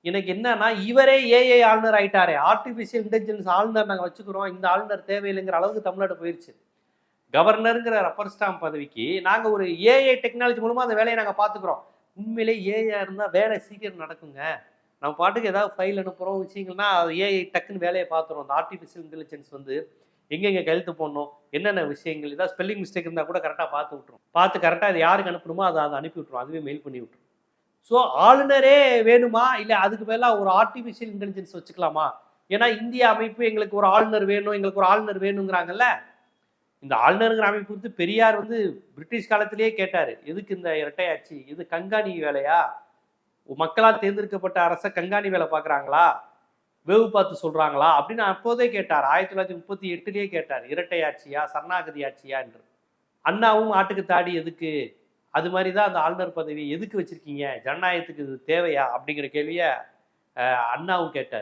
எனக்கு என்னன்னா இவரே ஏஐ ஆளுநர் ஆயிட்டாரே, ஆர்டிபிஷியல் இன்டெலிஜென்ஸ் ஆளுநர் நாங்கள் வச்சுக்கிறோம், இந்த ஆளுநர் தேவையில்லைங்கிற அளவுக்கு தமிழ்நாடு போயிருச்சு. கவர்னருங்கிற ரப்பர் ஸ்டாம்ப் பதவிக்கு நாங்கள் ஒரு ஏஐ டெக்னாலஜி மூலமாக அந்த வேலையை நாங்கள் பார்த்துக்குறோம். உண்மையிலே ஏஐ இருந்தால் வேலை சீக்கிரம் நடக்குங்க. நம்ம பாட்டுக்கு ஏதாவது ஃபைல் அனுப்புகிறோம் விஷயங்கள்னா அது ஏஐ டக்குன்னு வேலையை பார்த்துரும். அந்த ஆர்டிஃபிஷியல் இன்டெலிஜென்ஸ் வந்து எங்கெங்கே கையெழுத்து போடணும், என்னென்ன விஷயங்கள், ஏதாவது ஸ்பெல்லிங் மிஸ்டேக் இருந்தால் கூட கரெக்டாக பார்த்து விட்டுரும். பார்த்து கரெக்டாக அது யாருக்கு அனுப்பணுமோ அதை அனுப்பி விட்டுரும், அதுவே மெயில் பண்ணி விட்டுரும். ஸோ ஆளுநரே வேணுமா, இல்லை அதுக்கு பதிலாக ஒரு ஆர்டிஃபிஷியல் இன்டெலிஜென்ஸ் வச்சுக்கலாமா? ஏன்னா இந்திய அமைப்பு எங்களுக்கு ஒரு ஆளுநர் வேணும், எங்களுக்கு ஒரு ஆளுநர் வேணுங்கிறாங்கல்ல. இந்த ஆளுநருங்கிற அமைப்பு வந்து பெரியார் வந்து பிரிட்டிஷ் காலத்திலேயே கேட்டார், எதுக்கு இந்த இரட்டையாட்சி, இது கண்காணி வேலையா, மக்களால் தேர்ந்தெடுக்கப்பட்ட அரச கண்காணி வேலை பார்க்குறாங்களா, வேவு பார்த்து சொல்கிறாங்களா அப்படின்னு அப்போதே கேட்டார். 1938 கேட்டார், இரட்டை ஆட்சியா சரணாகதி ஆட்சியா என்று. அண்ணாவும் ஆட்டுக்கு தாடி எதுக்கு, அது மாதிரி தான் அந்த ஆளுநர் பதவி எதுக்கு வச்சிருக்கீங்க, ஜனநாயகத்துக்கு இது தேவையா அப்படிங்கிற கேள்வியை அண்ணாவும் கேட்டார்.